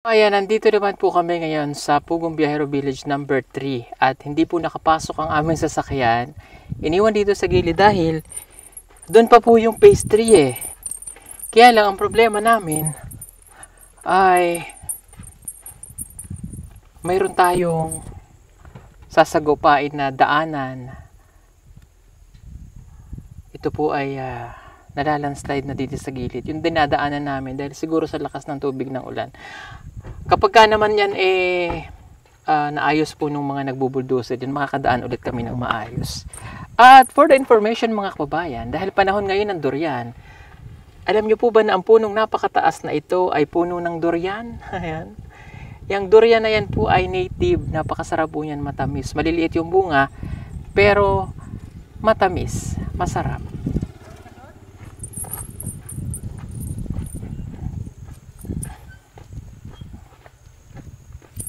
Ayan, nandito naman po kami ngayon sa Pugong Biyahero Village number 3 at hindi po nakapasok ang aming sasakyan. Iniwan dito sa gilid dahil doon pa po yung phase 3 eh. Kaya lang ang problema namin ay mayroon tayong sasagupain na daanan. Ito po ay nalalandslide na dito sa gilid. Yung dinadaanan namin dahil siguro sa lakas ng tubig ng ulan. Kapag ka naman yan naayos po nung mga nagbubuldoser dyan, makakadaan ulit kami ng maayos. At for the information mga kababayan, dahil panahon ngayon ng durian, alam nyo po ba na ang punong napakataas na ito ay puno ng durian? Ayan. Yung durian na yan po ay native, napakasarap po yan, matamis. Maliliit yung bunga, pero matamis, masarap.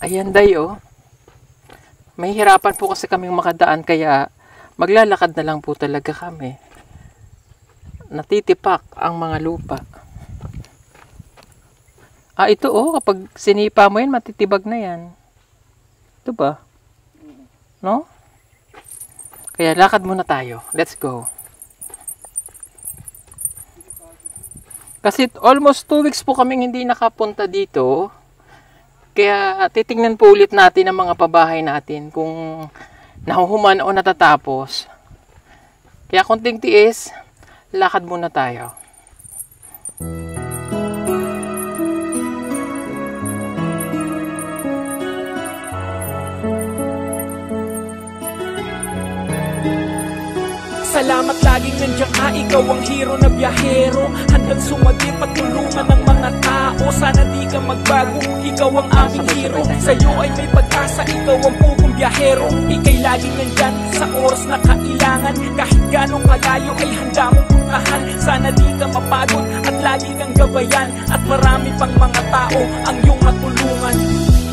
Ayan day oh. May hirapan po kasi kaming makadaan kaya maglalakad na lang po talaga kami. Natitipak ang mga lupa. Ito oh, kapag sinipa mo yan, matitibag na yan. Ito ba? No? Kaya lakad muna tayo. Let's go. Kasi almost 2 weeks po kaming hindi nakapunta dito. Kaya titingnan po ulit natin ang mga pabahay natin kung nahuhuman o natatapos. Kaya konting tiis, lakad muna tayo. Salamat laging nandiyan ka, ikaw ang hero na biyahero. Handang sumagip at tulungan ng mga tao. Sana di ka magbago, ikaw ang aming hero. Sa'yo ay may pag-asa, ikaw ang pugong biyahero. Ika'y laging nandyan sa oras na kailangan. Kahit ganong kalayo ay handa mong puntahan. Sana di ka mapagod at lagi kang gabayan. At marami pang mga tao ang iyong matulungan.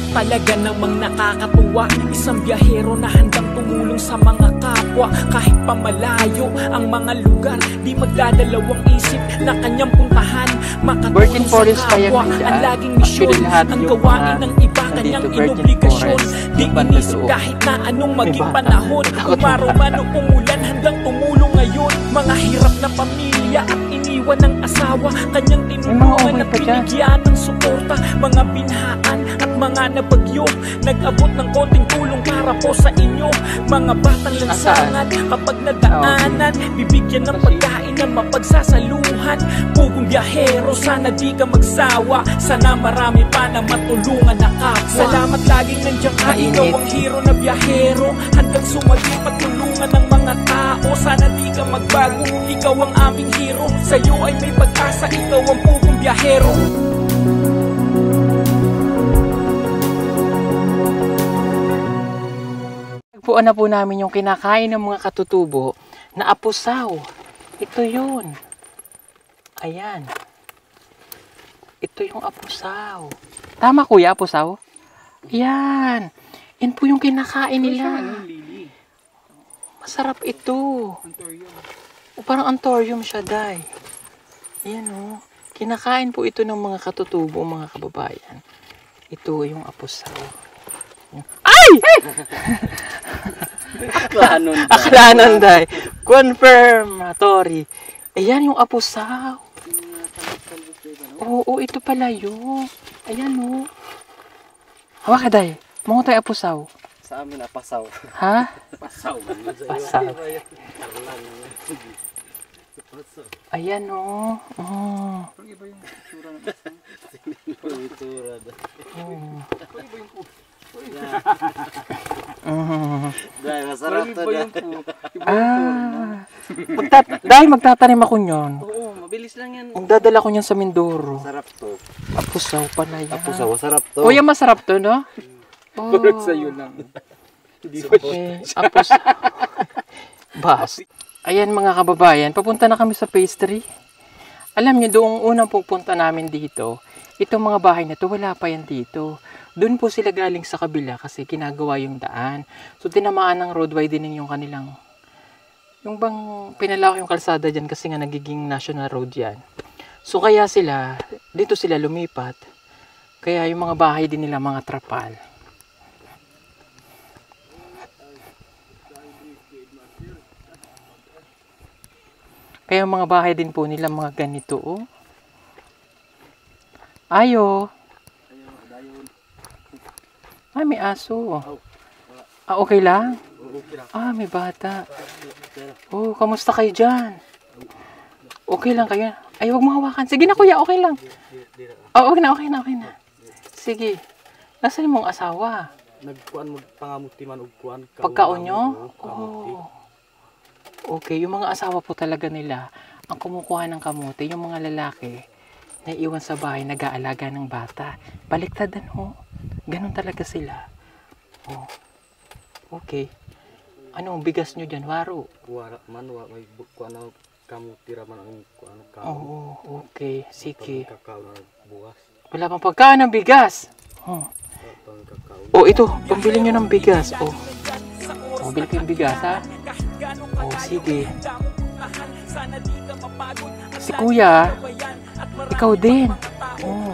Talaga namang nakakatuwa, isang biyahero na handang tumulong sa mga kapwa. Kahit pa malayo ang mga lugar, di magdadalawang isip na kanyang puntahan. Makatulong sa kapwa, ang laging misyon. Ang gawain ng iba, kanyang inobligasyon. Di inisip kahit na anong maging panahon. Umaraw man o umulan, handang tumulong ngayon. Mga hirap na pamilya at iniwan ng asawa, kanyang tinulungan at binigyan ng suporta. Mga binhaan at mga nabagyo, nag-abot ng konting tulong para po sa inyo. Mga batang lansangan, kapag nadaanan, bibigyan ng pagkain na mapagsasaluhan. Pugong biyahero, sana di ka magsawa. Sana marami pa na matulungan na kapwa. Salamat laging nandiyan ka, ikaw ang hero na biyahero. Handang sumagip at tulungan ng mga tao. Sana di ka magbago, ikaw ang aming hero. Sa'yo ay may pag-asa, ikaw ang pugong biyahero. Nagpuan na po namin yung kinakain ng mga katutubo na apusaw. Ito yun. Ayan. Ito yung apusaw. Tama kuya, apusaw? Ayan. Yan po yung kinakain nila. Masarap ito. O, parang antorium siya, day. Ayan o. Kinakain po ito ng mga katutubo, mga kababayan. Ito yung apusaw. Ay! Aklanon day. Confirmatory. Ayan yung apusaw. Oo, ito pala yun. Ayan o. Hawa ka day. Mga tayo apusaw. Sa amin apasaw. Ha? Pasaw. Pasaw. Ayan o. Oh. Iba yung itsura ng asaw. Yung itsura. Iba yung po. Dahil masarap to na. Dahil magtatanim ako nyon. Oo, mabilis lang yan. Magdadala ko nyan sa Mindoro. Masarap to. Apusaw pala yan. Apusaw, masarap to. Kuya, masarap to, no? Oh. Parang sa'yo lang. Hindi ba siya? Apusaw. Bas. Ayan mga kababayan, papunta na kami sa phase 3. Alam nyo, doong unang pupunta namin dito, itong mga bahay na to, wala pa yan dito. Doon po sila galing sa kabila kasi ginagawa yung daan. So, tinamaan ng road widening yung kanilang, yung bang pinalawak yung kalsada dyan kasi nga nagiging national road yan. So, kaya sila, dito sila lumipat. Kaya yung mga bahay din nila mga trapal. Kaya yung mga bahay din po nila mga ganito, oh. Ayo. Ay, may aso. Ah, okay lang? Ah, may bata. Oh, kamusta kayo dyan? Okay lang kayo? Ay, huwag mo hawakan. Sige na kuya, okay lang. Oh, okay na, okay na, okay na. Sige. Nasaan mong asawa? Nagkuan magpangamuti man og kuan. Pagkaon nyo? Oh. Okay, yung mga asawa po talaga nila, ang kumukuha ng kamote, yung mga lalaki, naiiwan sa bahay, nag-aalaga ng bata. Baliktadan ho. Ganun talaga sila. Oh. Okay. Anong bigas nyo dyan, waro? Wara man may kuan na kamuti ra man ang kuan ka. Oo, okay. Sige. Kakao na bugas. Wala pang pagkaan ng bigas. Oh. Pang kakao. Oh, ito. Pambili nyo ng bigas. Oh. Oh, bili ko yung bigas, ha? Oh, sige. Si kuya, ikaw din. Oh.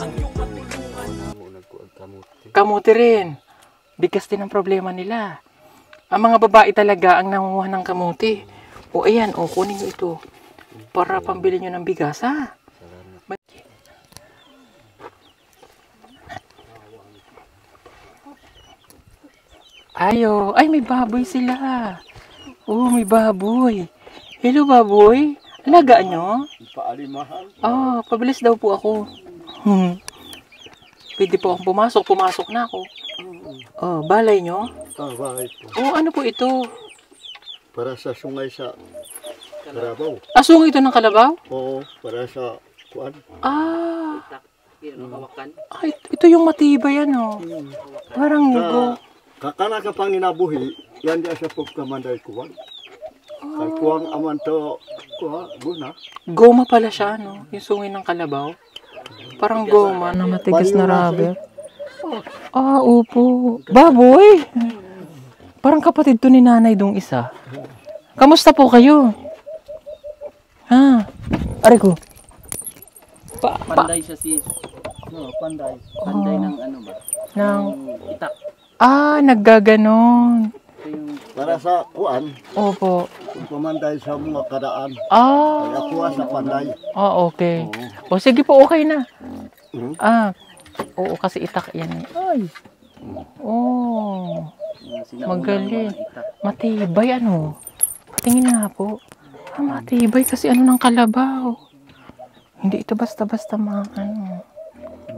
Kamuti rin. Bigas din ang problema nila. Ang mga babae talaga ang nangunguha ng kamuti. O ayan, o kunin nyo ito. Para pambili nyo ng bigas, ha? Ayo, ay may baboy sila. Oh, may baboy. Hello, baboy. Alaga nyo? Paalimahan. Ah, pabilis daw po ako. Pwede po akong pumasok. Pumasok na ako. Oh, balay nyo? Bahay po. Oh, ano po ito? Para sa sungay sa Kalabaw. Asung ito ng kalabaw? Oo, para sa kuan. Ah. Ay, ito yung matibay ano. Parang go. Kakana ka pang inabuhi, yan di sa pagkamanday kuwan. Kay kuwang aman to, kuha, guna. Goma pala siya, no? Yung sungay ng kalabaw. Parang goma na matigas na rubber. Ah, upo. Baboy! Parang kapatid to ni nanay dong isa. Kamusta po kayo? Ha? Aray ko. Panday siya sis. No, panday. Panday ng ano ba? Nang... Itak. Ah, naggaganon. Ito yung Para sa kuan, Opo. pamanday sa mga kadaan. Ah. Kaya kuha sa panday. Ah, okay. O sige po, okay na. Ah, oo kasi itak yan eh. Ay. Oh. Magaling. Matibay ano. Patingin nga po. Ah, matibay kasi ano ng kalabaw. Hindi ito basta-basta mga ano.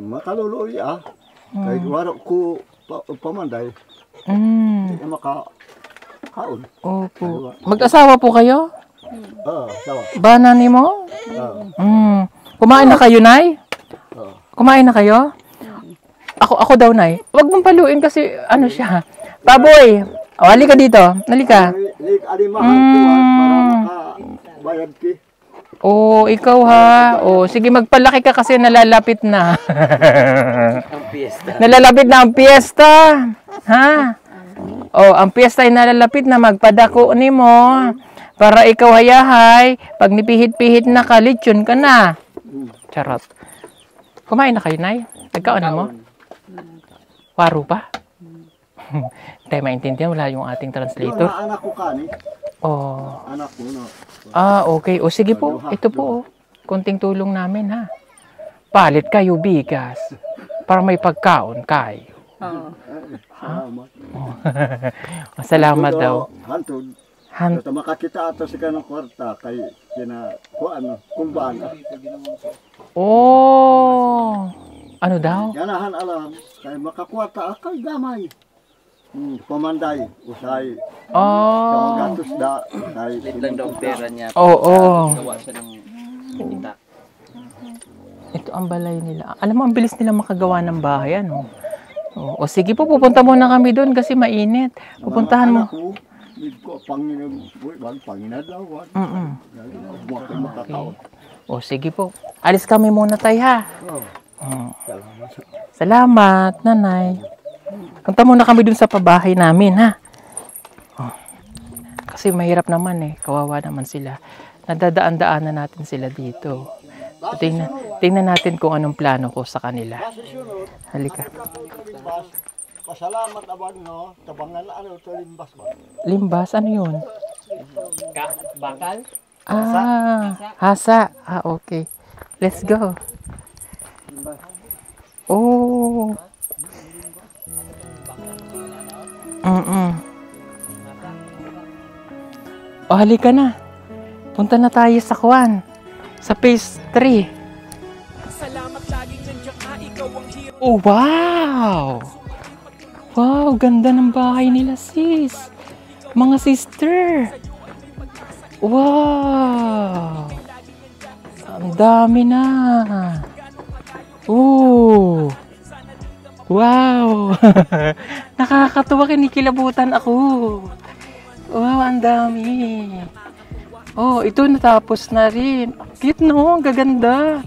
Makaluloy ah. Kay wala ko pamanday. Mm. Hindi makakaon. Opo. Mag-asawa po kayo? Sawa. Bana ni mo? Kumain na kayo, Nay? Kumain na kayo? Ako daw, Nay. Huwag mong paluin kasi ano siya. Baboy! O, halika dito. Halika. Alimahan kuwan para makabayad ki. Oh, ikaw ha. Oh, sige magpalaki ka kasi nalalapit na. ang piyesta. Nalalapit na ang piyesta. Ha? Oh, ang piyesta ay nalalapit na magpadako ni mo. Para ikaw hayahay, pag nipihit-pihit na ka, lechon ka na. Charot. Kumain na kayo, Nay? Nagkaon na mo? Waro pa? Tayo maintindihan, wala yung ating translator. Anak ko kani. Oh. Anak ko no. Ah, okay. O sige po, ito po. Oh. Konting tulong namin ha. Palit kayo bigas para may pagkaon kayo. Salamat. Salamat daw. Hantod. Han Ito makakita ato sa kanang kwarta kay kina kuan kumbaan. Oh. Ano daw? Ganahan alam kay makakwarta akay gamay. Pamanday usay. Oh. Gatos da kay Lit lang daw ang pera niya. Oo. Gawa siya ng itak. Ito ang balay nila. Alam mo, ang bilis nila makagawa ng bahay, ano? O sige po, pupunta muna kami doon kasi mainit. Pupuntahan mo. Ko panginadlawan. Okay. O sige po. Alis kami muna tayo ha. Salamat, nanay. Punta muna kami dun sa pabahay namin ha. Kasi mahirap naman eh. Kawawa naman sila. Nadadaan-daanan natin sila dito. Tingnan natin kung anong plano ko sa kanila. Masusunod, Halika. limbas. Pasalamat abang no, tabangan ano to limbas ba? Limbas, ano yun? Bakal? Hasa. Okay. Let's go. Oh. Oh, halika na. Punta na tayo sa Kwan. Sa phase 3. Salamat laging nandiyan ka, ikaw ang hero. Oh, wow! Wow, ganda ng bahay nila, sis. Mga sister. Wow! Ang dami na. Oh! Wow! Nakakatuwa, kinikilabutan ako. Wow, ang dami. Oh, ito natapos na rin. Cute no, ang gaganda.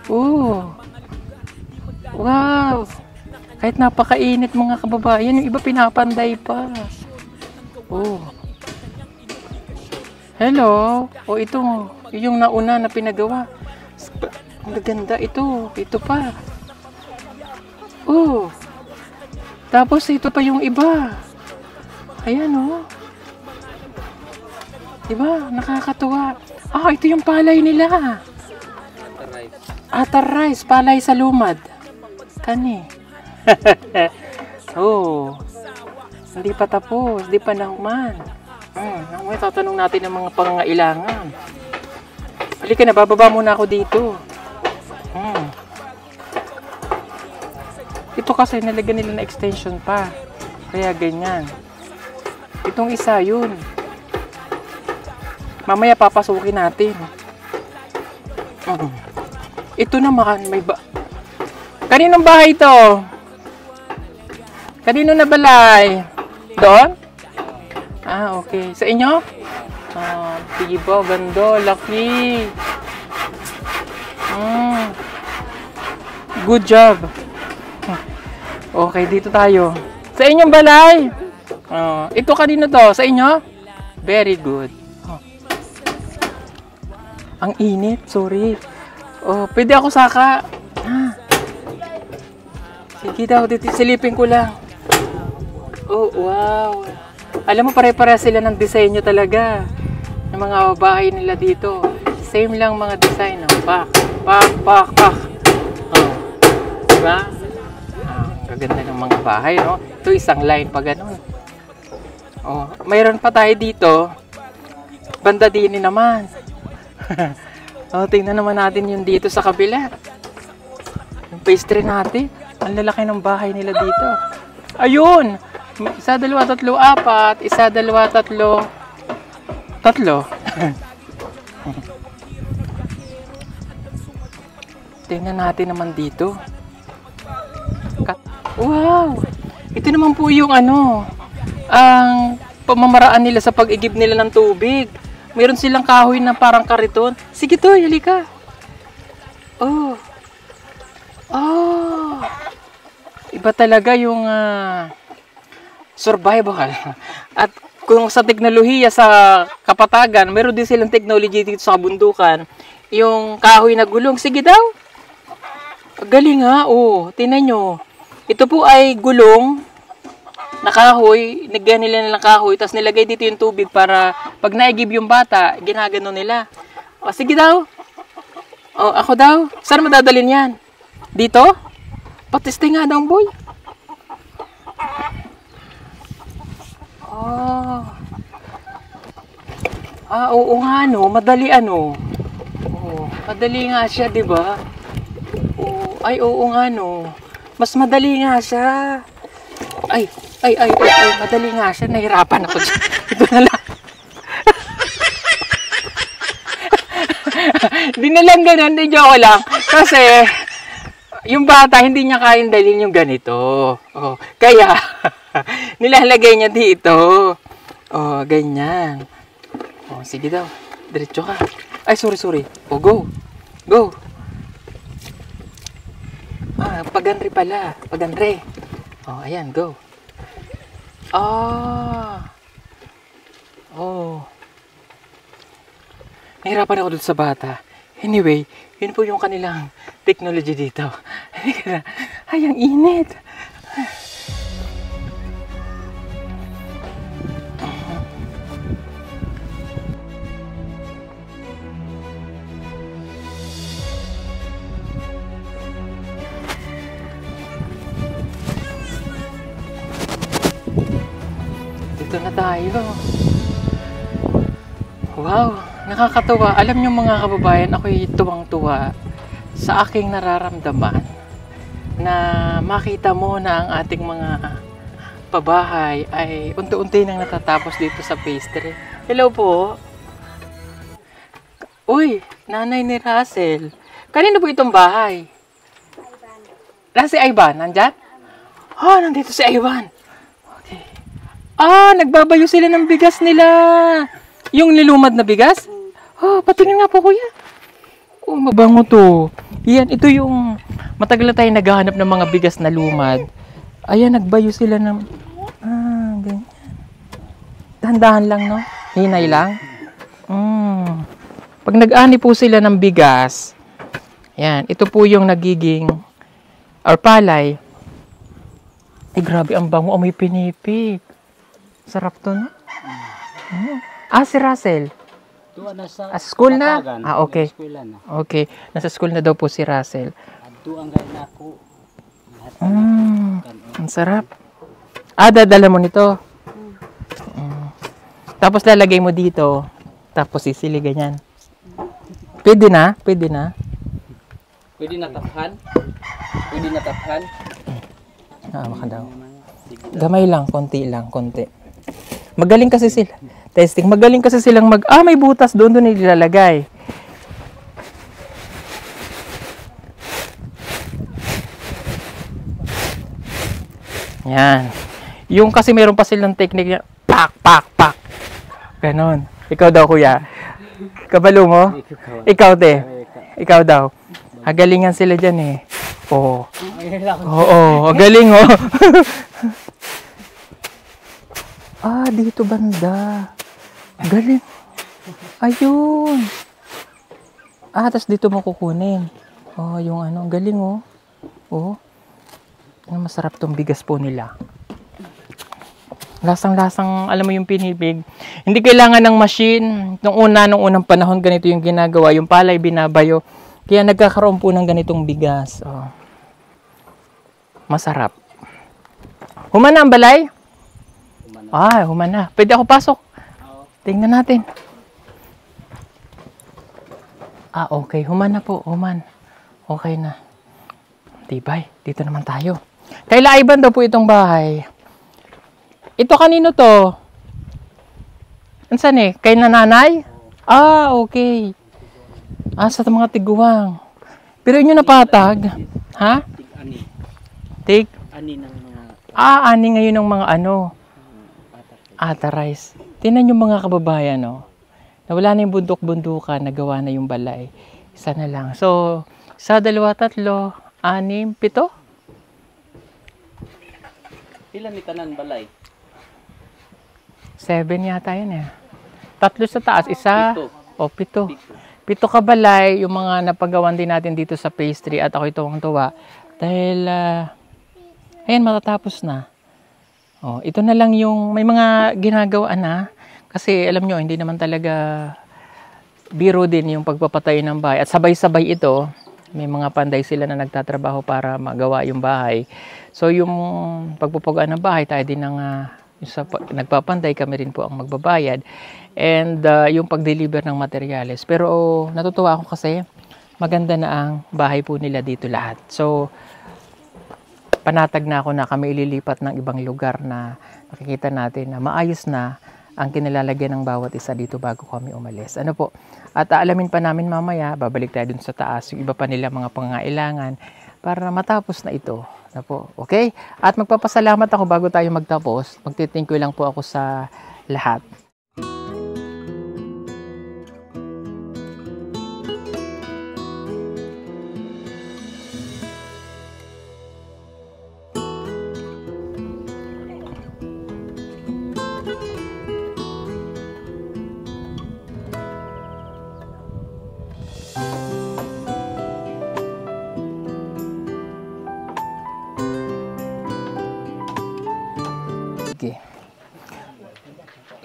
Oh. Wow. Kahit napakainit mga kababayan, yung iba pinapanday pa. Oh. Hello. Oh, ito. Yung nauna na pinagawa. Ang gaganda ito. Ito pa. Oh. Tapos ito pa yung iba. Ayan oh. Diba? Nakakatuwa. Ito yung palay nila. Atar rice. Palay sa lumad. Kani. Oh. Hindi pa tapos. Hindi pa nahuman. May tatanong natin ang mga pangangailangan. Halika na, bababa muna ako dito. Ito kasi nalagyan nila na extension pa. Kaya ganyan. Itong isa yun. Mamaya papasukin natin. Ito naman, may Kaninong bahay ito? Kanino na balay? Doon? Okay. Sa inyo? Sige po, ganda, laki. Good job. Okay, dito tayo. Sa inyong balay? Ito kanino to? Sa inyo? Very good. Ang init, sorry. Pwede ako saka. Sige daw, silipin ko lang. Oh, wow. Alam mo, pare-pare sila ng disenyo talaga. Ng mga bahay nila dito. Same lang mga design. Pak. Diba? Gaganda ng mga bahay, no? Ito isang line pa ganun. Mayroon pa tayo dito. Banda din naman. Tingnan naman natin yung dito sa kabila. Yung phase 3 natin. Ang lalaki ng bahay nila dito. Ayun! 1, 2, 3, 4. 1, 2, 3, 3. Tingnan natin naman dito. Wow! Ito naman po yung ang pamamaraan nila sa pag-igib nila ng tubig. Meron silang kahoy na parang kariton. Sige to, halika. Iba talaga yung survival. At kung sa teknolohiya sa kapatagan, meron din silang technology dito sa kabundukan. Yung kahoy na gulong. Sige daw. Galing ha. Tingnan nyo. Ito po ay gulong na kahoy, nagyan nila ng kahoy, tapos nilagay dito yung tubig para pag naigib yung bata, ginagano nila. Sige daw. Ako daw. Saan madadalhin yan? Dito? Patiste nga daw, boy. Oo nga, no. Madali, madali nga siya, di ba? Oo nga, no. Mas madali nga siya. Ay, madali nga siya. Nahirapan ako dyan. Ito na lang. Di na lang ganun, di joke lang. Kasi, yung bata, hindi niya kayang dalhin yung ganito. Kaya, nilalagay niya dito. Ganyan. Sige daw. Diretso ka. Ay, sorry. Go. Pagandre pala. Pagandre. Ayan, go. Nahirapan ako dun sa bata. Anyway, Yun po yung kanilang technology dito. Ay, ang init. Dito na tayo. Wow, nakakatuwa. Alam niyo mga kababayan, ako'y tuwang-tuwa sa aking nararamdaman na makita mo na ang ating mga pabahay ay unti-unti nang natatapos dito sa phase 3. Hello po. Uy, nanay ni Russell. Kanino po itong bahay? Si Ivan, nandyan? Oh, nandito si Ivan. Okay. Nagbabayo sila ng bigas nila. Yung nilumad na bigas? Oh, patingin nga po kuya. Oh, mabango to. Yan, ito yung matagal na tayo naghahanap ng mga bigas na lumad. Ayan, nagbayo sila ng... ganyan. Dahan-dahan lang, no? Hinay lang. Pag nag-ani po sila ng bigas, yan, ito po yung nagiging or palay. Ay, grabe, ang bango. May pinipig. Sarap to, no? Si Russell. Tuwa na sa School na? Patagan. Okay. Na. Okay. Nasa school na daw po si Russell. Tuwa ang gaya ako. Ang sarap. Dadala mo nito. Tapos lalagay mo dito. Tapos sisili ganyan. Pwede na? Pwede na? Pwede nataphan? Pwede nataphan? Baka daw. Gamay lang, konti lang, konti. Magaling kasi sila. Testing. Magaling kasi silang may butas doon nilalagay. Yan. Yung kasi meron pa silang technique niya. Pak, pak, pak. Ganon. Ikaw daw, kuya. Kabalo mo? Ikaw, te. Ikaw daw. Galingan sila dyan eh. Oo. Galing oh. Dito banda. Galing. Ayun. Tapos dito mo kukunin. Yung galing oh. Masarap tong bigas po nila. Lasang-lasang, alam mo yung pinibig. Hindi kailangan ng machine. Nung unang panahon, ganito yung ginagawa. Yung palay, binabayo. Kaya nagkakaroon po ng ganitong bigas. Masarap. Humana ang balay? Humana. Pwede ako pasok? Tingnan natin. Okay. Humana po. Okay na. Tibay. Dito naman tayo. Kaila Ivan daw po itong bahay. Ito kanino to? Ansan eh? Kay nanay? Okay. Sa mga tiguang. Pero inyo napatag? Ha? Tig? Ani ng mga... Ani ngayon ng mga Atarize. Tingnan yung mga kababayan, no? Nawala na yung bundok-bundukan, nagawa na yung balay. Isa na lang. So, 1, 2, 3, 6, 7. Ilan ni tanan balay? 7 yata yun eh. 3 sa taas, 1. 7. 7 ka balay, yung mga napagawan din natin dito sa phase 3 at ako'y tuwang-tuwa. Dahil, ayan, matatapos na. Ito na lang yung, may mga ginagawa na. Kasi alam nyo, hindi naman talaga biro din yung pagpapatay ng bahay. At sabay-sabay ito, may mga panday sila na nagtatrabaho para magawa yung bahay. So yung pagpupugaan ng bahay, tayo din ng nagpapanday, kami rin po ang magbabayad. And yung pag-deliver ng materyales. Pero natutuwa ako kasi maganda na ang bahay po nila dito lahat. So panatag na ako na kami ililipat ng ibang lugar na nakikita natin na maayos na ang kinilalagyan ng bawat isa dito bago kami umalis. Ano po? At aalamin pa namin mamaya, babalik tayo dun sa taas, yung iba pa nila mga pangangailangan para matapos na ito. Ano po? Okay? At magpapasalamat ako bago tayo magtapos. Magti-thank you lang po ako sa lahat. Sige.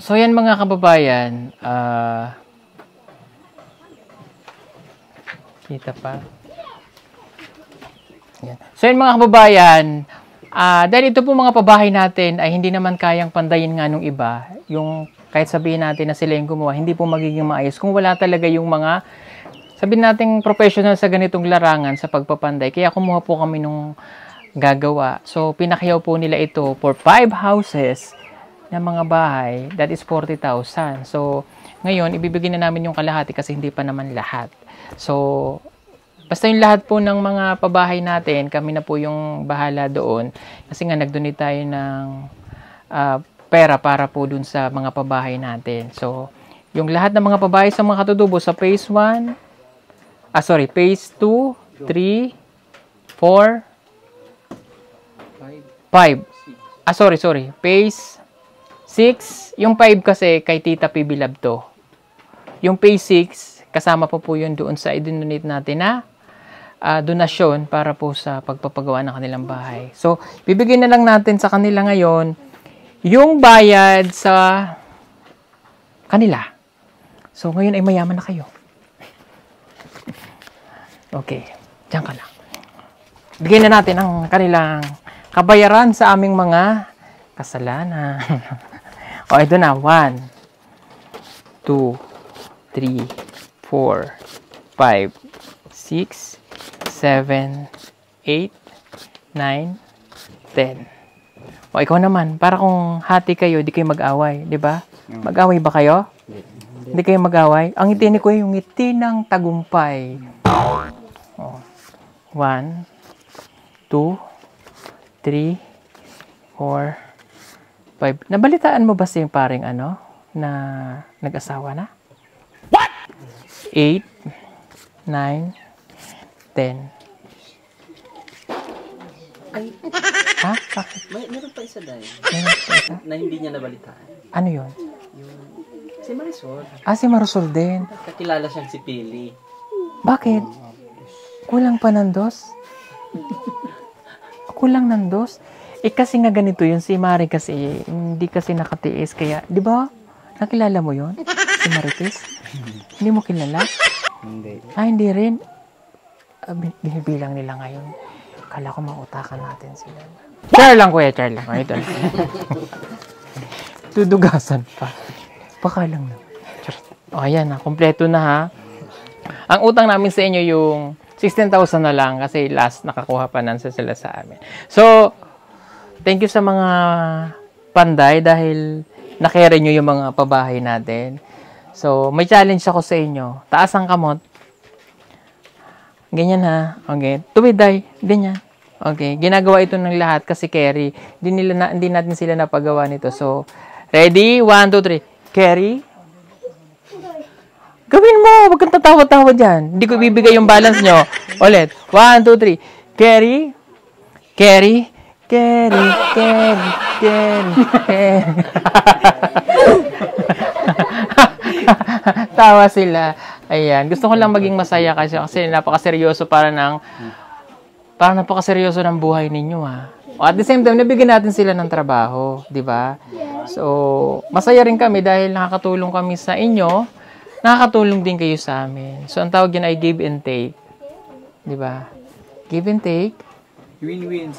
So yan mga kababayan, kita pa. Yan. So yan mga kababayan, dahil ito po mga pabahay natin ay hindi naman kayang pandayin nga nung iba, yung kahit sabihin natin na sila yung gumawa, hindi po magiging maayos kung wala talaga yung mga, sabihin natin professional sa ganitong larangan sa pagpapanday. Kaya kumuha po kami nung gagawa. So pinakyaw po nila ito for 5 houses na mga bahay, that is 40,000. So ngayon, ibibigay na namin yung kalahati kasi hindi pa naman lahat. So basta yung lahat po ng mga pabahay natin, kami na po yung bahala doon. Kasi nga nag-donate tayo ng pera para po dun sa mga pabahay natin. So, yung lahat ng mga pabahay sa mga katutubo sa phase 1, phase 2, 3, 4, 5. Phase 6, yung 5 kasi kay Tita PB Lab to. Yung phase 6, kasama po yun doon sa i-donate natin na donasyon para po sa pagpapagawa ng kanilang bahay. So, bibigyan na lang natin sa kanila ngayon yung bayad sa kanila. So, ngayon ay mayaman na kayo. Okay, diyan ka lang. Bigyan na natin ang kanilang kabayaran sa aming mga kasalanan. O, ito na. 1, 2, 3, 4, 5, 6, 7, 8, 9, 10. O, ikaw naman, para kung hati kayo, di kayo mag-away, di ba? Mag-away ba kayo? Hindi kayo mag-away? Ang ngiti ni Kuya, yung ngiti ng tagumpay. O, 1, 2, 3, 4, 5. Nabalitaan mo ba si paring na nag-asawa na? What? 8, 9, 10. Ay, Ha? Bakit? meron pa isa dahil. Meron pa isa? Na hindi niya nabalitaan. Ano yun? Yung, si Marisol. Si Marusol din. Kakilala siyang si Pili. Bakit? Kulang pa ng dos? Kulang ng dos? Kasi nga ganito yun, si Mari kasi, hindi kasi nakatiis, kaya, di ba? Nakilala mo yun? Si Marites? Hindi mo kilala? Hindi. Hindi rin. Binibilang nila ngayon. Kala ko mautakan natin sila. Char lang, kuya, char lang. Ito lang. Tudugasan pa. Baka lang na. O, ayan na. Kompleto na ha. Ang utang namin sa inyo yung 16,000 na lang kasi last nakakuha pa nansa sila sa amin. So, thank you sa mga panday dahil nakere nyo yung mga pabahay natin. So, may challenge ako sa inyo. Taas ang kamot. Ganyan ha. Okay. Tuwiday. Ganyan. Okay. Ginagawa ito ng lahat kasi carry. Hindi natin sila napagawa nito. So, ready? 1, 2, 3. Carry. Gawin mo. Huwag kang tatawa-tawa dyan. Hindi ko ibibigay yung balance nyo. Ulit. 1, 2, 3. Carry. Carry. Carry. Carry. Carry. Carry. Tawa sila. Ayan. Gusto ko lang maging masaya kasi napakaseryoso napakaseryoso ng buhay ninyo ha. O at the same time, nabigyan natin sila ng trabaho, di ba? So, masaya rin kami dahil nakakatulong kami sa inyo, nakakatulong din kayo sa amin. So, ang tawag yan ay give and take. Di ba? Give and take. Win-win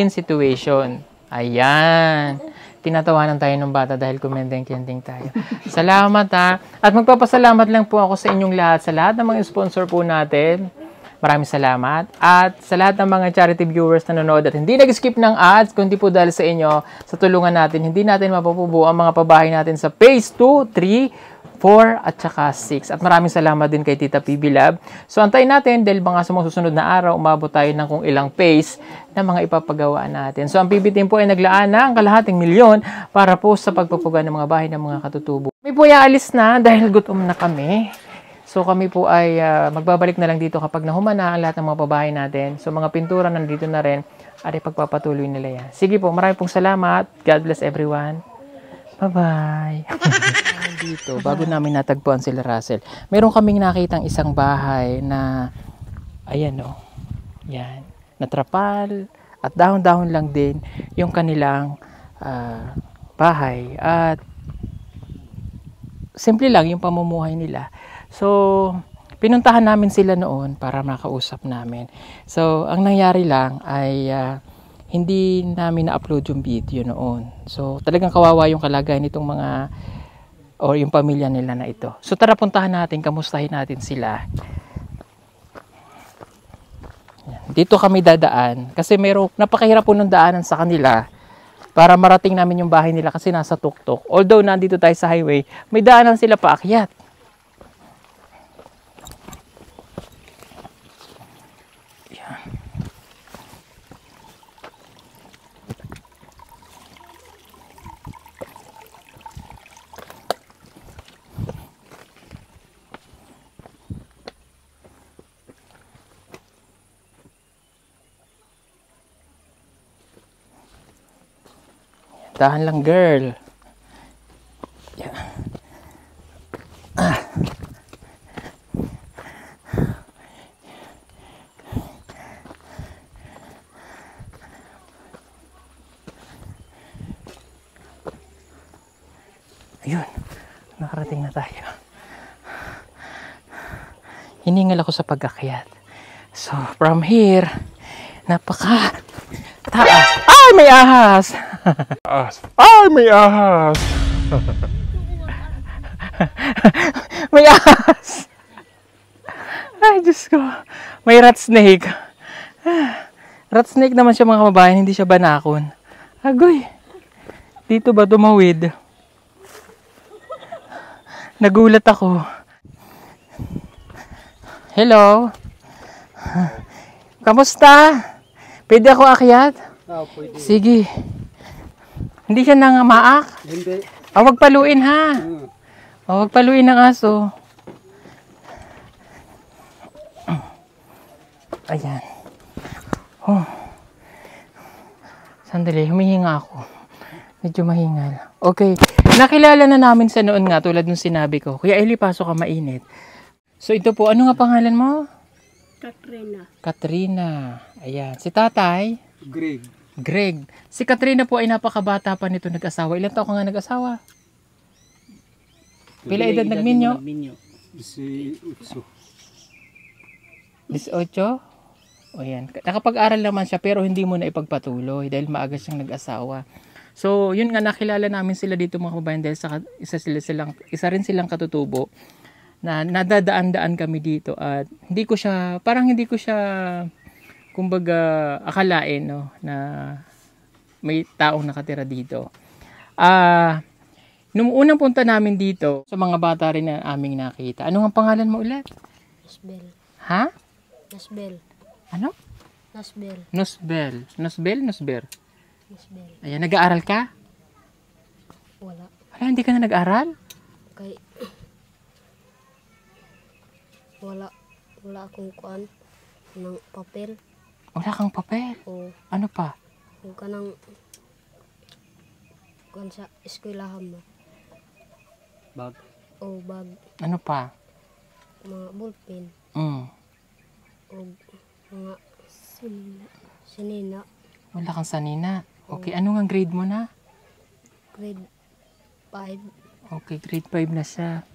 situation. Ayan. Tinatawanan tayo ng bata dahil kumendeng-kending tayo. Salamat ha. At magpapasalamat lang po ako sa inyong lahat, sa lahat ng mga sponsor po natin. Maraming salamat. At sa lahat ng mga charity viewers na nanonood at hindi nag-skip ng ads, kundi po dahil sa inyo, sa tulungan natin, hindi natin mapupubuo ang mga pabahay natin sa phase 2, 3, 4 at saka 6. At maraming salamat din kay Tita PB Lab. So antayin natin dahil mga sa mga susunod na araw, umabot tayo ng kung ilang phase na mga ipapagawa natin. So ang PB team po ay naglaan na ang $250,000 para po sa pagpapaga ng mga bahay ng mga katutubo. Kami po ay alis na dahil gutom na kami. So kami po ay magbabalik na lang dito kapag nahumana ang lahat ng mga pabahay natin. So mga pintura nandito na rin at ipagpapatuloy nila yan. Sige po, maraming pong salamat. God bless everyone. Bye-bye. Dito, bago namin natagpuan sila Russell, meron kaming nakitang isang bahay na, ayan o, yan, natrapal, at dahon-dahon lang din yung kanilang bahay at simple lang yung pamumuhay nila. So, pinuntahan namin sila noon para makausap namin. So, ang nangyari lang ay hindi namin na-upload yung video noon. So, talagang kawawa yung kalagayan nitong mga o yung pamilya nila na ito. So, tara puntahan natin, kamustahin natin sila. Dito kami dadaan kasi napakahirap po ng daanan sa kanila para marating namin yung bahay nila kasi nasa tuktok. Although nandito tayo sa highway, may daanan sila paakyat. Yan. Dahan lang, girl. Yeah. Ayun, nakarating na tayo. Hiningal ako sa pag-akyat. So, from here, napaka taas. Ay, may ahas! Ay, may ahas! May ahas! Ay, Diyos ko. May rat snake. Rat snake naman siya, mga kababayan, hindi siya banakon. Agoy! Dito ba tumawid? Nagulat ako. Hello? Kamusta? Pwede ako akyat? Pwede. Sige. Hindi siya nangamaak? Hindi. Wag paluin ha. Wag paluin ng aso. Ayan. Oh. Sandali, humihinga ako. Medyo mahingal. Okay. Nakilala na namin sa noon nga tulad nung sinabi ko. Kuya Eli, pasok ka, mainit. So ito po, ano nga pangalan mo? Katrina. Ayan. Si tatay? Greg. Si Katrina po ay napakabata pa nito nag-asawa. Ilan taon ka nga nag-asawa? Pila edad nagminyo? 18? O yan. Nakapag-aral naman siya pero hindi mo na ipagpatuloy dahil maaga siyang nag-asawa. So, yun nga, nakilala namin sila dito mga kababayan dahil isa rin silang katutubo na nadadaan-daan kami dito at hindi ko siya kumbaga akalain no na may taong nakatira dito. Nung unang punta namin dito, sa mga bata rin na aming nakita. Ano ang pangalan mo ulit? Nasbel. Ha? Nasbel. Ano? Nasbel. Nosbel. Nasbel. Ayan, nag-aaral ka? Wala. Wala, hindi ka na nag-aaral? Kay wala akong kuan ng papel Wala kang papel? o Ano pa? kanang kuan sa eskwelahan mo. Bag. O bag, Ano pa? mga ballpen o mga sinina. Wala kang sanina. Okay, ano nga grade mo na? Grade 5. Okay, grade 5 na siya.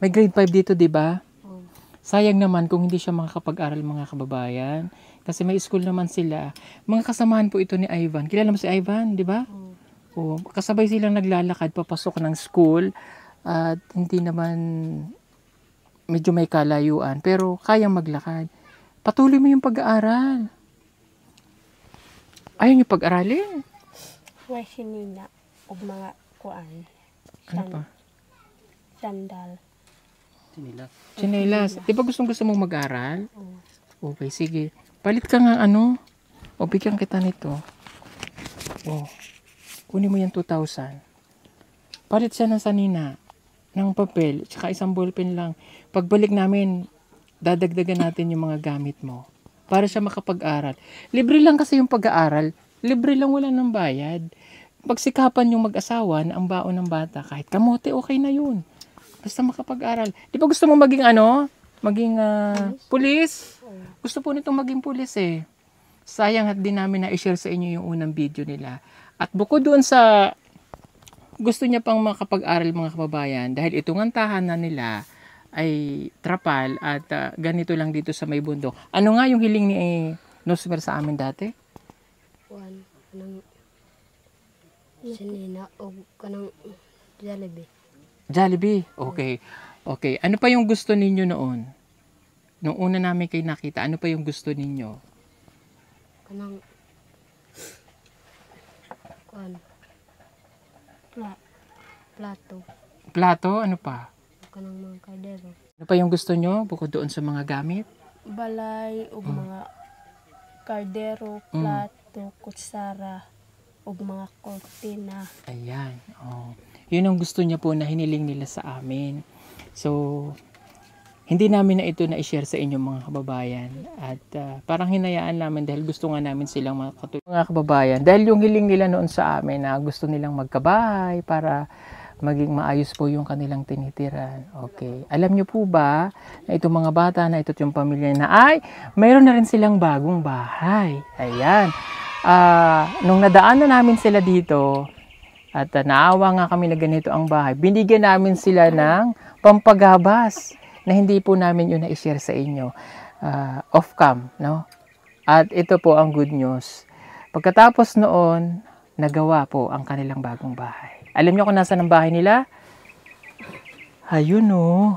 May grade 5 dito, di ba? O Sayang naman kung hindi siya makakapag-aral mga kababayan. Kasi may school naman sila. Mga kasamahan po ito ni Ivan. Kilala mo si Ivan, di ba? O, kasabay silang naglalakad papasok ng school. At hindi naman medyo may kalayuan. Pero kayang maglakad. Patuloy mo yung pag-aaral. Ayaw niyo pag-aralin. may sinina o mga kuan. Ano pa? Sandal. Chinelas. Di ba gusto mong mag-aral? Okay, sige. Palit ka nga ano. O, bigyan kita nito. O, kunin mo yan 2,000. Palit siya ng sanina, ng papel, tsaka isang ballpen lang. Pagbalik namin, dadagdagan natin yung mga gamit mo. Para siya makapag-aral. Libre lang kasi yung pag-aaral. Libre lang, wala ng bayad. Pagsikapan yung mag-asawa na ang baon ng bata, kahit kamote, okay na yun. Basta makapag-aral. Di ba gusto mo maging ano? Maging pulis? Gusto po nitong maging pulis eh. sayang at din namin na i-share sa inyo yung unang video nila. At bukod doon sa gusto niya pang makapag-aral mga kababayan, dahil itong ang tahanan nila ay trapal at ganito lang dito sa may bundok. Ano nga yung hiling ni Nosmer sa amin dati? Kuan kanang sinina o kanang Jollibee. Jollibee. Okay. Okay. Ano pa yung gusto ninyo noon? Nung una namin kayo nakita, ano pa yung gusto ninyo? Kanang kuan plato. Plato? Ano pa? Kanang mga kaldero. Ano pa yung gusto nyo bukod doon sa mga gamit? Balay ug mga kaldero, plato, kutsara ug mga kortina. Ayan. Oh. Yun ang gusto niya po na hiniling nila sa amin. So, hindi namin na ito na-share sa inyo mga kababayan. At parang hinayaan namin dahil gusto nga namin silang makatulong. Mga kababayan, dahil yung hiling nila noon sa amin na gusto nilang magkabahay para maging maayos po yung kanilang tinitiran. Okay. Alam nyo po ba na itong mga bata na ito yung pamilya na ay mayroon na rin silang bagong bahay. Ayan. Nung nadaan na namin sila dito at naawa nga kami na ganito ang bahay, binigyan namin sila ng pampagabas na hindi po namin yun na-share sa inyo. Off-cam, no? At ito po ang good news. Pagkatapos noon, nagawa po ang kanilang bagong bahay. Alam niyo kung nasaan ang bahay nila? Ayun o.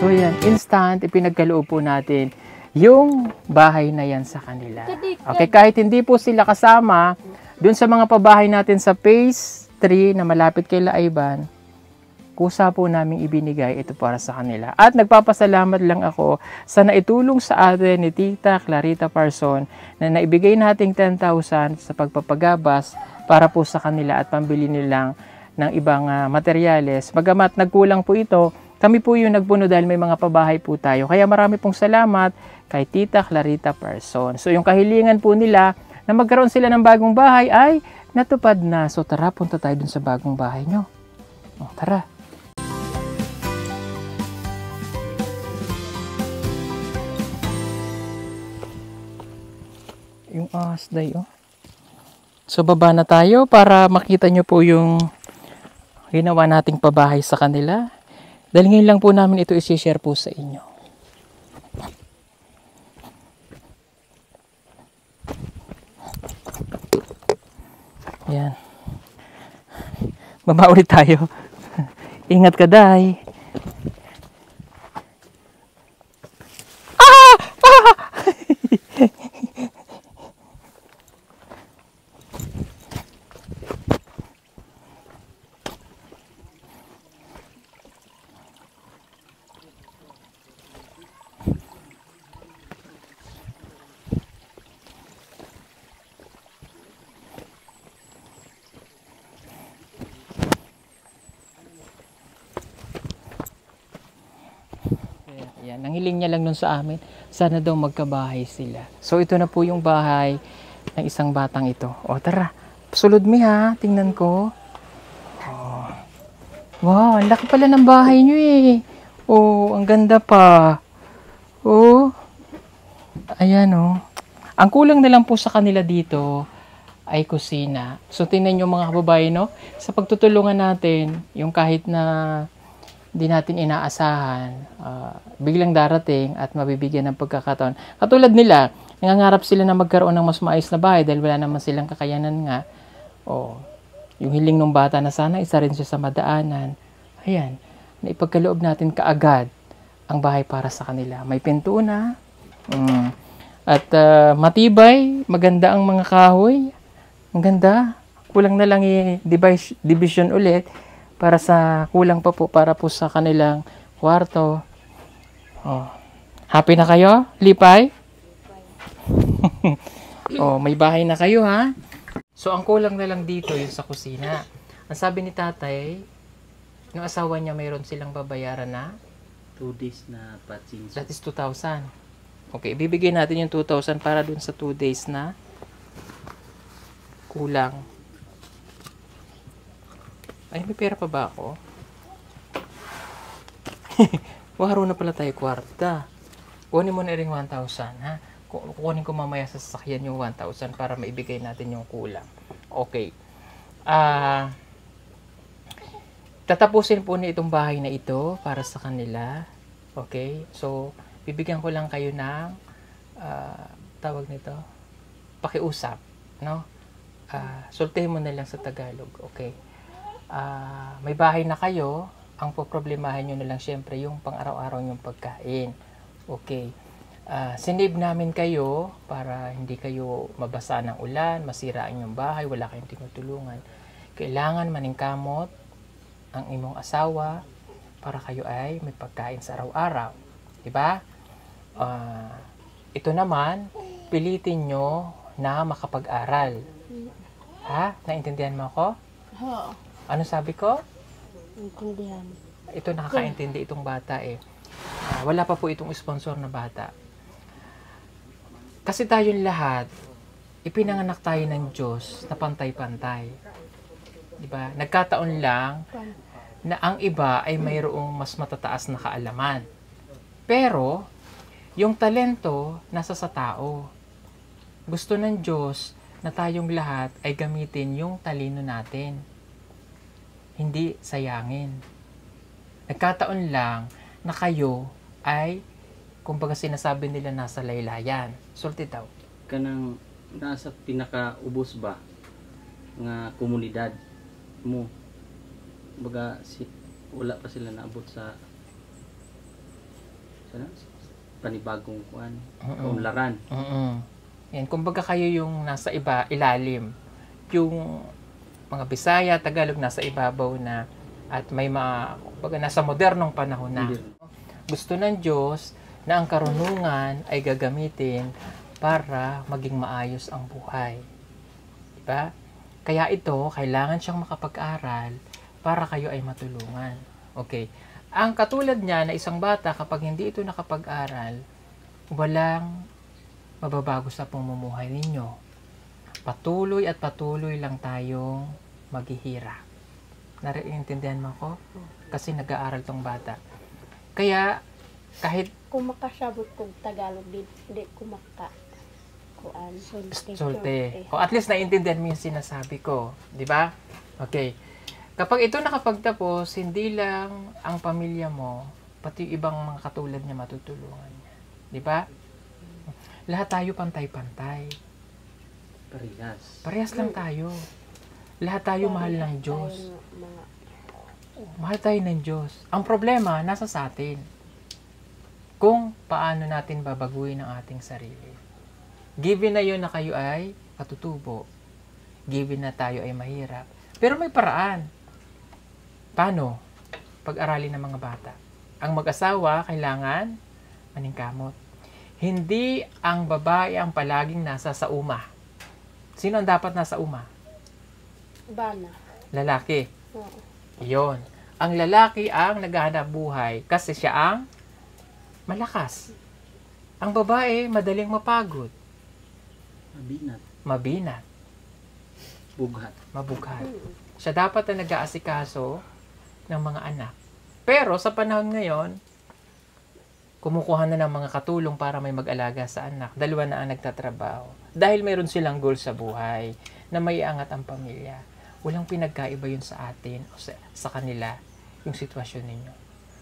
So yan, instant, ipinagkaloob po natin yung bahay na yan sa kanila. Okay, kahit hindi po sila kasama, dun sa mga pabahay natin sa phase 3 na malapit kay Laayban, kusa po namin ibinigay ito para sa kanila. At nagpapasalamat lang ako sa naitulong sa atin ni Tita Clarita Parson na naibigay nating 10,000 sa pagpapagabas para po sa kanila at pambili nilang ng ibang materyales. Bagamat nagkulang po ito, kami po yung nagpuno dahil may mga pabahay po tayo. Kaya marami pong salamat kay Tita Clarita Parson. So yung kahilingan po nila na magkaroon sila ng bagong bahay ay natupad na. So tara, punta tayo dun sa bagong bahay nyo. O, tara. Yung asday, oh. So baba na tayo para makita nyo po yung ginawa nating pabahay sa kanila. Dahil ngayon lang po namin ito i-share po sa inyo. Yan. Baba ulit tayo. Ingat ka, Day. Yan, nanghiling niya lang nun sa amin, sana daw magkabahay sila. So ito na po yung bahay ng isang batang ito. O tara, sulod mi ha, tingnan ko. Oh. Wow, ang laki pala ng bahay nyo eh. Oh, ang ganda pa. Oh, ayan oh. Ang kulang na lang po sa kanila dito ay kusina. So tingnan nyo mga kababayan, no? Sa pagtutulungan natin, yung kahit na di natin inaasahan, biglang darating at mabibigyan ng pagkakataon. Katulad nila, nangangarap sila na magkaroon ng mas maayos na bahay dahil wala naman silang kakayanan nga. O, yung hiling ng bata na sana isa rin siya sa madaanan. Ayan, naipagkaloob natin kaagad ang bahay para sa kanila. May pinto na. At matibay, maganda ang mga kahoy. Ang ganda. Kulang na lang i-division ulit para sa kulang pa po para po sa kanilang kwarto. Oh. Happy na kayo? Lipay? Oh, may bahay na kayo ha? So ang kulang na lang dito yung sa kusina. Ang sabi ni tatay, yung asawa niya mayroon silang babayaran na 2 days na patching. that is 2,000. Okay, bibigyan natin yung 2,000 para dun sa 2 days na kulang. Ay, may pera pa ba ako? Waro na pala tayo kwarta. Kunin mo na rin 1,000, ha? Kukunin ko mamaya sa sasakyan yung 1,000 para maibigay natin yung kulang. Okay. Tatapusin po ni itong bahay na ito para sa kanila. Okay? So, bibigyan ko lang kayo ng tawag nito, pakiusap, no? Sultihin mo na lang sa Tagalog. Okay? May bahay na kayo, ang poproblemahin nyo na lang syempre yung pang-araw-araw yung pagkain. Okay. Sinave namin kayo para hindi kayo mabasa ng ulan, masira ang inyong bahay, wala kayong tinutulungan. Kailangan maningkamot ang imong asawa para kayo ay may pagkain sa araw-araw. Diba? Ito naman, pilitin nyo na makapag-aral. Ha? Naintindihan mo ako? Oo. Ano sabi ko? Intindihan. Ito nakakaintindi itong bata eh. Wala pa po itong sponsor na bata. Kasi tayong lahat, ipinanganak tayo ng Diyos na pantay-pantay. Diba? Nagkataon lang na ang iba ay mayroong mas matataas na kaalaman. Pero, yung talento nasa sa tao. Gusto ng Diyos na tayong lahat ay gamitin yung talino natin. Hindi sayangin. Nagkataon lang na kayo ay, kumbaga sinasabi nila nasa laylayan. Sulti daw. Kanang nasa pinaka-ubos ba nga komunidad mo? Baga, wala pa sila naabot sa panibagong kuan, kaunlaran. Yan, kumbaga kayo yung nasa ilalim. Yung mga Bisaya, Tagalog nasa ibabaw na at may kumbaga nasa modernong panahon na. Gusto ng Diyos na ang karunungan ay gagamitin para maging maayos ang buhay. Diba? Kaya ito, kailangan siyang makapag-aral para kayo ay matulungan. Okay. Ang katulad niya na isang bata, kapag hindi ito nakapag-aral, walang mababago sa pamumuhay ninyo. Patuloy at patuloy lang tayong maghihirap. Naiintindihan mo ako? Kasi nag-aaral tong bata. Kaya, kahit Kung makasabot kong Tagalog, di ko kuan. sulte. O at least naiintindihan mo yung sinasabi ko. Di ba? Okay. Kapag ito nakapagtapos, hindi lang ang pamilya mo, pati yung ibang mga katulad niya matutulungan niya. Di ba? Lahat tayo pantay-pantay. Parehas lang tayo. Lahat tayo mahal ng Diyos. Mahal tayo ng Diyos. Ang problema, nasa sa atin. Kung paano natin babaguhin ang ating sarili. Given na yun na kayo ay katutubo. Given na tayo ay mahirap. Pero may paraan. Paano? Pag-aralin ng mga bata. Ang mag-asawa, kailangan maningkamot. Hindi ang babae ang palaging nasa sa uma. Sino ang dapat nasa uma? Bana. Lalaki. Oo. Iyon. Ang lalaki ang naghahanap buhay kasi siya ang malakas. Ang babae, madaling mapagod. Mabinat. Mabughat. Siya dapat ang nag-aasikaso ng mga anak. Pero sa panahon ngayon, kumukuha na ng mga katulong para may mag-alaga sa anak. Dalawa na ang nagtatrabaho. Dahil mayroon silang goal sa buhay na may angat ang pamilya. Walang pinagkaiba yun sa atin o sa kanila yung sitwasyon ninyo.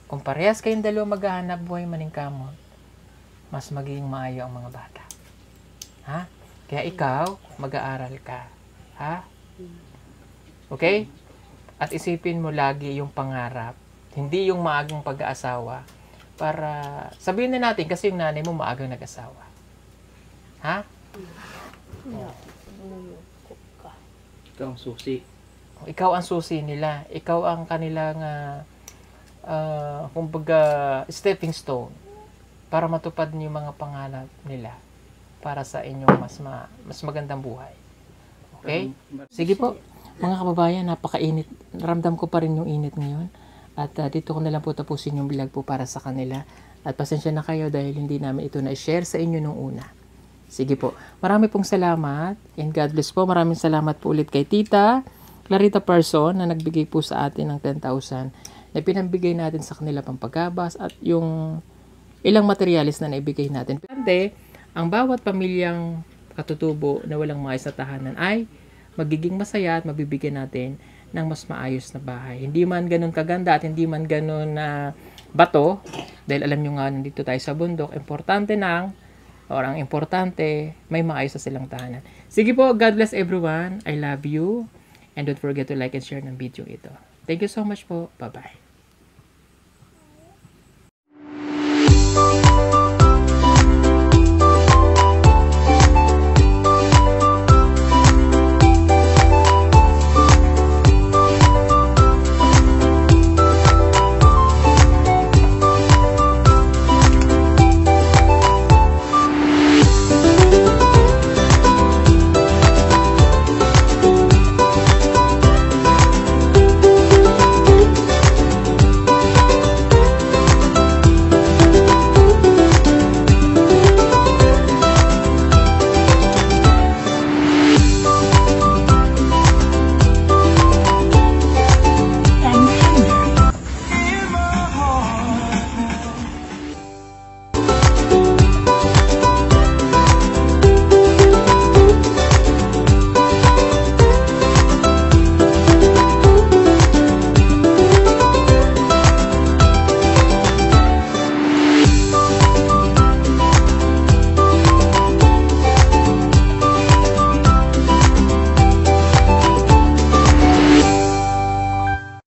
Kung parehas kayong dalawa maghahanap buhay maningkamot, mas magiging maayo ang mga bata. Ha? Kaya ikaw, mag-aaral ka. Ha? Okay? At isipin mo lagi yung pangarap. Hindi yung maagang pag-aasawa. Para, sabihin na natin, kasi yung nanay mo maagang nag-asawa. Ha? Ikaw ang susi. Ikaw ang susi nila. Ikaw ang kanilang, kumbaga, stepping stone para matupad niyo yung mga pangarap nila para sa inyong mas magandang buhay. Okay? Sige po, mga kababayan, napakainit. Ramdam ko pa rin yung init ngayon. At dito ko na lang po tapusin yung vlog po para sa kanila. At pasensya na kayo dahil hindi namin ito na-share sa inyo nung una. Sige po. Marami pong salamat. And God bless po. Maraming salamat po ulit kay Tita Clarita Person na nagbigay po sa atin ng 10,000 na pinambigay natin sa kanila pang paggabas at yung ilang materialis na naibigay natin. Pante, ang bawat pamilyang katutubo na walang maayos na tahanan ay magiging masaya at mabibigyan natin ng mas maayos na bahay. Hindi man ganun kaganda at hindi man ganun na bato, dahil alam nyo nga nandito tayo sa bundok, ang importante, may maayos na silang tahanan. Sige po, God bless everyone. I love you. And don't forget to like and share ng video ito. Thank you so much po. Bye-bye.